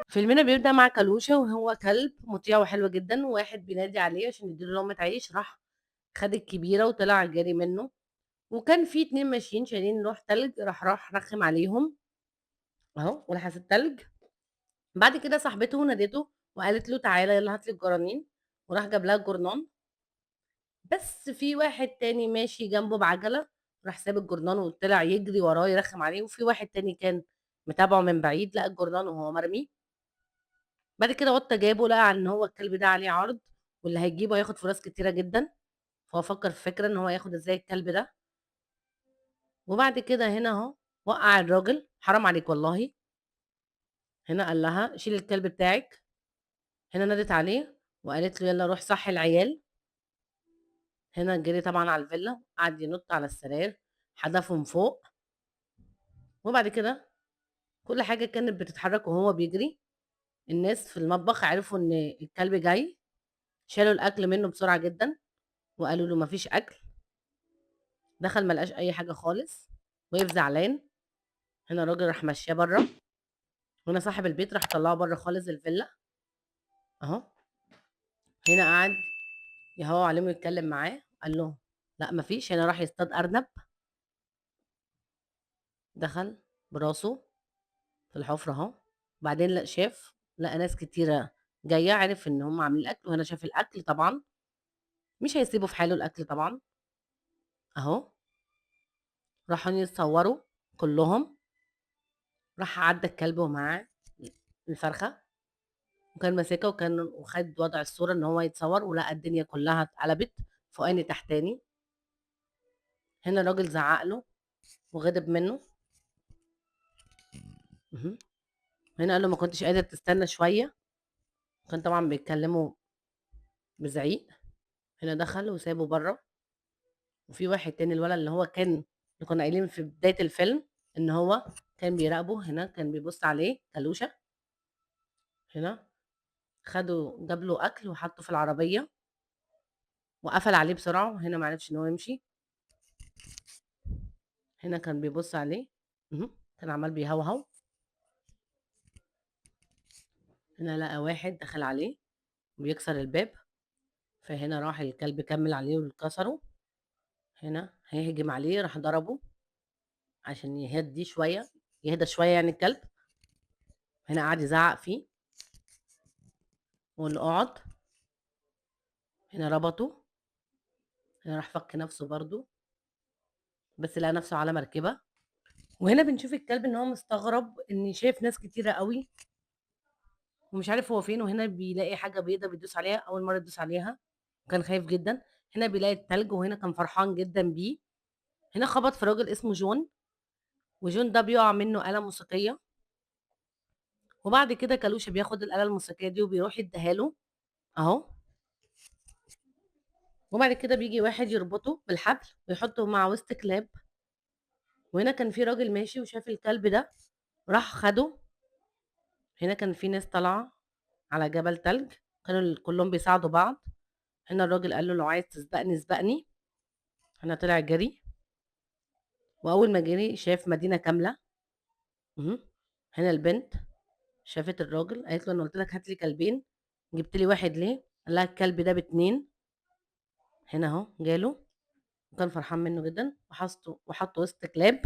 فيلمنا بيبدأ مع كالوشة وهو كلب مطيع وحلو جدا، وواحد بينادي عليه عشان يديله لقمة عيش. راح خد الكبيرة وطلع جري منه، وكان في اتنين ماشيين شايلين لوح تلج. راح رخم عليهم اهو ولحس التلج. بعد كده صاحبته نادته وقالت له تعالى يلا هات لي الجرانين، وراح جاب لها الجرنان. بس في واحد تاني ماشي جنبه بعجلة، راح ساب الجرنان وطلع يجري وراه يرخم عليه. وفي واحد تاني كان متابعه من بعيد لقى الجرنان وهو مرمي. بعد كده قطة جابه لقى ان هو الكلب ده عليه عرض، واللي هيجيبه هياخد فلوس كتيرة جدا. فهو فكر في فكرة ان هو ياخد ازاي الكلب ده. وبعد كده هنا اهو وقع الراجل، حرام عليك والله. هنا قال لها شيل الكلب بتاعك. هنا نادت عليه وقالت له يلا روح صحي العيال. هنا جري طبعا على الفيلا، قعد ينط على السرير، حدفه من فوق. وبعد كده كل حاجة كانت بتتحرك وهو بيجري. الناس في المطبخ عرفوا ان الكلب جاي، شالوا الاكل منه بسرعة جدا وقالوا له مفيش اكل. دخل ملقاش اي حاجة خالص، وقف زعلان. هنا الراجل راح مشاه بره، هنا صاحب البيت راح طلعه بره خالص الفيلا اهو. هنا قعد يهوى عليه ويتكلم معاه، قال له لا مفيش. هنا راح يصطاد ارنب، دخل براسه في الحفرة اهو. بعدين لا شاف لقى ناس كتيرة جاية، عرف ان هم عاملين الاكل. وهنا شاف الاكل طبعا مش هيسيبه في حاله الاكل طبعا اهو. راحوا يتصوروا كلهم. راح عدى الكلب ومعاه الفرخة، وكان ماسكها وخد وضع الصورة ان هو يتصور، ولقى الدنيا كلها اتقلبت فوقاني تحتاني. هنا الراجل زعق له وغضب منه. مهم. هنا قال له ما كنتش قادر تستنى شوية. كان طبعا بيتكلموا بزعيق. هنا دخل وسابه بره. وفي واحد تاني الولد اللي كنا قايلين في بداية الفيلم ان هو كان بيراقبه، هنا كان بيبص عليه كالوشة. هنا جاب له اكل وحطه في العربية وقفل عليه بسرعة. وهنا معرفش ان هو يمشي. هنا كان بيبص عليه. كان عمال بيهوهو. هنا لقى واحد دخل عليه وبيكسر الباب، فهنا راح الكلب كمل عليه وكسره. هنا هيهجم عليه، راح ضربه عشان يهدى شوية يعني الكلب. هنا قعد يزعق فيه وقال له اقعد. هنا ربطه. هنا راح فك نفسه برضو، بس لقى نفسه على مركبة. وهنا بنشوف الكلب ان هو مستغرب ان شايف ناس كتيرة قوي ومش عارف هو فين. وهنا بيلاقي حاجة بيضة بيدوس عليها، أول مرة يدوس عليها، وكان خايف جدا. هنا بيلاقي التلج وهنا كان فرحان جدا بيه. هنا خبط في راجل اسمه جون، وجون ده بيقع منه آلة موسيقية. وبعد كده كالوشا بياخد الآلة الموسيقية دي وبيروح يديها له اهو. وبعد كده بيجي واحد يربطه بالحبل ويحطه مع وسط كلاب. وهنا كان في راجل ماشي وشاف الكلب ده، راح خده. هنا كان في ناس طالعة على جبل تلج، كانوا كلهم بيساعدوا بعض. هنا الراجل قال له لو عايز تسبقني اسبقني. هنا طلع جري، واول ما جري شاف مدينة كاملة. مهم. هنا البنت شافت الراجل، قالت له انا قلت لك هات لي كلبين، جبت لي واحد ليه؟ قال لها الكلب ده باتنين. هنا اهو جاله وكان فرحان منه جدا وحطه وسط كلاب.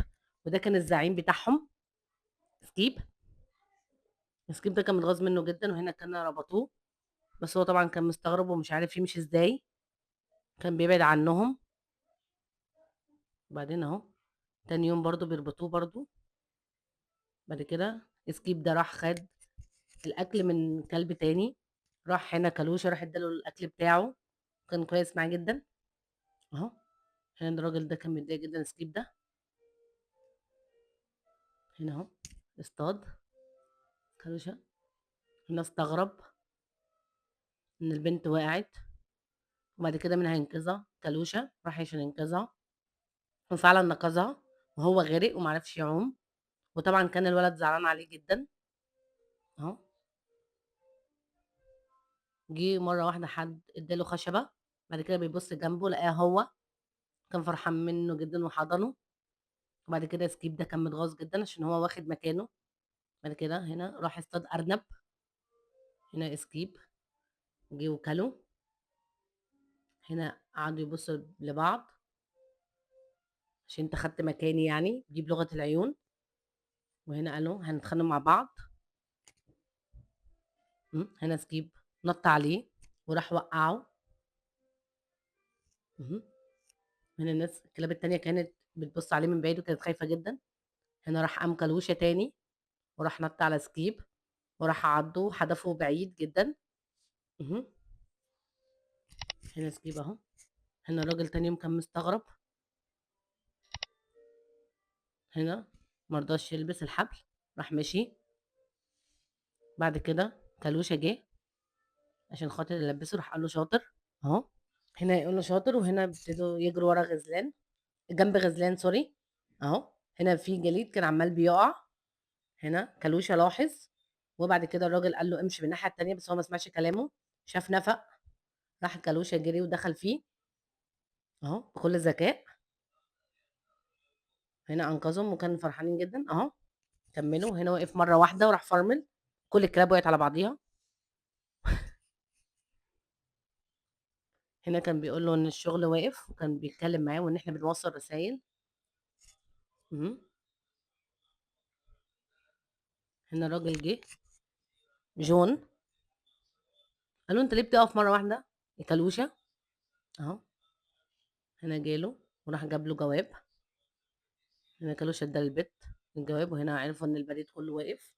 وده كان الزعيم بتاعهم سكيب. سكيب ده كان متغاظ منه جدا، وهنا كان ربطوه. بس هو طبعا كان مستغرب ومش عارف يمشي ازاي، كان بيبعد عنهم. وبعدين اهو تاني يوم برضو بيربطوه برضو. بعد كده سكيب ده راح خد الاكل من كلب تاني. راح هنا كلوشة راح اداله الاكل بتاعه، كان كويس معاه جدا اهو. هنا الراجل ده كان متضايق جدا سكيب ده. هنا اهو اصطاد كلوشة. هنا استغرب ان البنت وقعت، وبعد كده مين هينقذها؟ كلوشة راح عشان ينقذها، وفعلا نقذها وهو غرق ومعرفش يعوم. وطبعا كان الولد زعلان عليه جدا اهو. جه مرة واحدة حد اداله خشبة، بعد كده بيبص جنبه لقاه هو، كان فرحان منه جدا وحضنه. وبعد كده سكيب ده كان متغاظ جدا عشان هو واخد مكانه. بعد كده هنا راح اصطاد ارنب. هنا سكيب جه وكله. هنا قعدوا يبصوا لبعض عشان انت خدت مكاني، يعني دي بلغة العيون. وهنا قالوا هنتخانق مع بعض. هنا سكيب نط عليه وراح وقعه. هنا الناس الكلاب التانية كانت بتبص عليه من بعيد وكانت خايفة جدا. هنا راح قام كلوشة تاني وراح نط على سكيب وراح عضه وحدفه بعيد جدا. مهم. هنا سكيب اهو. هنا راجل تاني يوم كان مستغرب. هنا مرضاش يلبس الحبل، راح مشي. بعد كده كلوشة جه عشان خاطر يلبسه، راح قال له شاطر اهو. هنا يقول له شاطر، وهنا ابتدوا يجروا ورا غزلان، جنب غزلان سوري اهو. هنا في جليد كان عمال بيقع. هنا كلوشة لاحظ، وبعد كده الراجل قال له امشي بالناحية التانية، بس هو ما سمعش كلامه. شاف نفق، راح كلوشة جري ودخل فيه اهو بكل ذكاء. هنا انقذهم وكانوا فرحانين جدا اهو. كملوا. هنا وقف مرة واحدة وراح فرمل، كل الكلاب وقعت على بعضيها. هنا كان بيقول له ان الشغل واقف، وكان بيتكلم معاه وان احنا بنوصل رسائل. هنا الراجل جه جون، قال له انت ليه بتقف مرة واحدة يا كلوشة اهو. هنا جاله وراح جاب له جواب. هنا كلوشة ادى البت الجواب، وهنا عرفوا ان البريد كله واقف.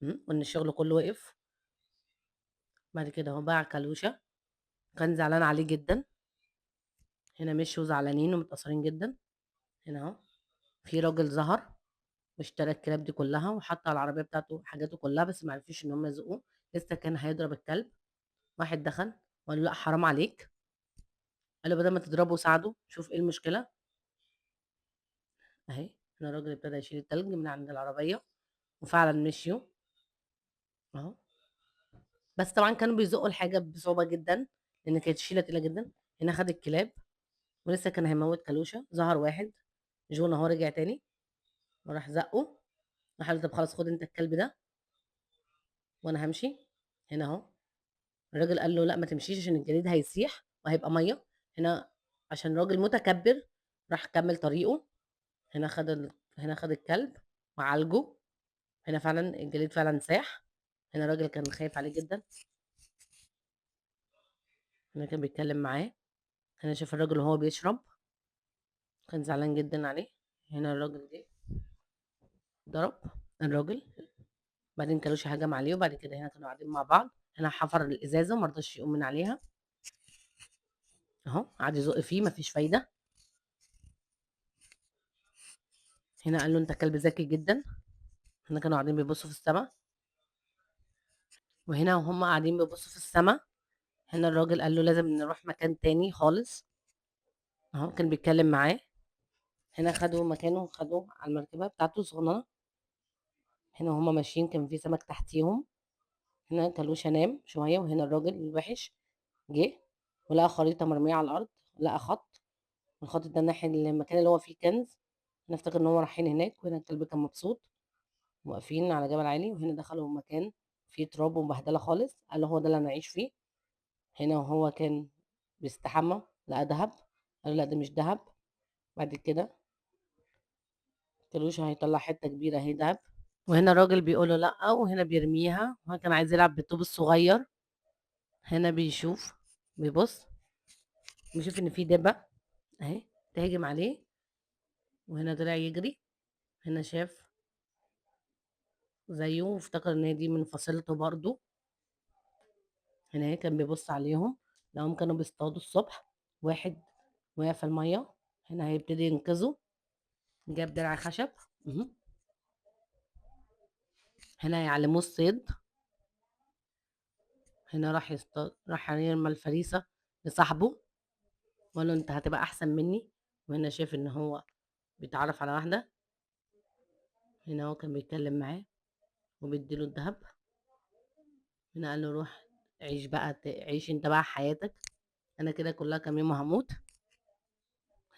وان الشغل كله واقف. بعد كده هو باع كلوشة، كان زعلان عليه جدا. هنا مشوا زعلانين ومتأثرين جدا. هنا اهو في راجل ظهر واشترى الكلاب دي كلها وحط على العربية بتاعته حاجاته كلها، بس ما عرفوش ان هم يزقوه. لسه كان هيضرب الكلب. واحد دخل وقال له لا حرام عليك. قال له بدل ما تضربه ساعده، شوف ايه المشكلة. اهي هنا الراجل ابتدى يشيل التلج من عند العربية، وفعلا مشيوا اهو. بس طبعا كانوا بيزقوا الحاجة بصعوبة جدا لان كانت شيلة تقيلة جدا. هنا خد الكلاب ولسه كان هيموت كلوشة، ظهر واحد جون اهو رجع تاني وراح زقه. راح قال له طب خلاص خد انت الكلب ده وانا همشي. هنا اهو الراجل قال له لا ما تمشيش عشان الجليد هيسيح وهيبقى ميه. هنا عشان راجل متكبر راح كمل طريقه. هنا خد الكلب وعالجه. هنا فعلا الجليد فعلا ساح. هنا الراجل كان خايف عليه جدا. هنا كان بيتكلم معاه. هنا شاف الراجل وهو بيشرب، كان زعلان جدا عليه. هنا الراجل جه ضرب الراجل. بعدين كانوش هجم عليه، وبعد كده هنا كانوا قاعدين مع بعض. هنا حفر الازازه ومرضاش يقوم من عليها اهو، قعد يزق فيه مفيش فايده. هنا قال له انت كلب ذكي جدا. هنا كانوا قاعدين بيبصوا في السماء، وهنا وهم قاعدين بيبصوا في السماء هنا الراجل قال له لازم نروح مكان تاني خالص اهو. كان بيتكلم معاه. هنا خدوا مكانه، خدوه على المركبة بتاعته صغننة. هنا هما ماشيين كان في سمك تحتيهم. هنا كلوش نام شوية، وهنا الراجل الوحش جه ولقى خريطة مرمية على الأرض، لقى خط. الخط ده ناحية المكان اللي هو فيه كنز. هنا افتكر ان هو رايحين هناك، وهنا الكلب كان مبسوط. واقفين على جبل عالي، وهنا دخلوا مكان فيه تراب ومبهدلة خالص. قال له هو ده اللي انا اعيش فيه. هنا وهو كان بيستحمى لقى دهب. قال له لا ده مش دهب. بعد كده كلوش هيطلع حتة كبيرة اهي دهب. وهنا الراجل بيقول له لا، وهنا بيرميها. وهو كان عايز يلعب بالطوب الصغير. هنا بيشوف، بيبص، بيشوف ان في دبة اهي تهجم عليه. وهنا طلع يجري. هنا شاف زيه وافتكر ان هي دي من فصيلته برضه. هنا هي كان بيبص عليهم لقاهم كانوا بيصطادوا الصبح. واحد وقع في المية. هنا هيبتدي ينقذه. جاب درع خشب. مهم. هنا يعلموه الصيد. هنا راح يصطاد، راح يرمى الفريسة لصاحبه وقال له انت هتبقى احسن مني. وهنا شاف ان هو بيتعرف على واحدة. هنا هو كان بيتكلم معاه وبيديله الذهب. هنا قال له روح عيش بقى، عيش انت بقى حياتك، انا كده كلها كام يوم هموت.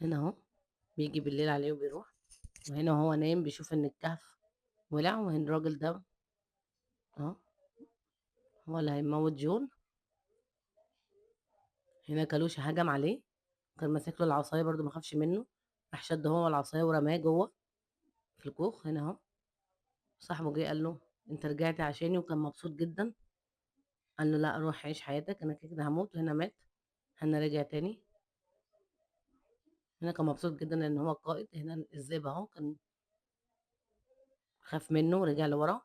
هنا اهو بيجي بالليل عليه وبيروح. وهنا وهو نايم بيشوف ان الكهف ولع، وهنا الراجل ده اهو هو اللي هيموت جون. هنا كالوش هجم عليه، كان ماسك له العصايه برضو ما خافش منه، راح شد هو العصايه ورماه جوه في الكوخ. هنا اهو صاحبه جه قال له انت رجعت عشاني، وكان مبسوط جدا. قال له لا روح عيش حياتك، انا كده كده هموت. وهنا مات. هنا رجع تاني. هنا كان مبسوط جدا ان هو القائد. هنا الذئب اهو كان خاف منه ورجع لورا.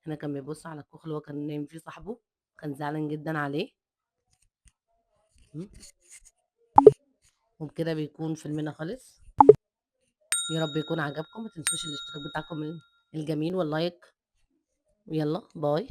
هنا كان بيبص على الكوخ اللي هو كان نايم فيه صاحبه، كان زعلان جدا عليه. م. وبكده بيكون فيلمنا خلص. يا رب يكون عجبكم، ما تنسوش الاشتراك بتاعكم الجميل واللايك. يلا باي.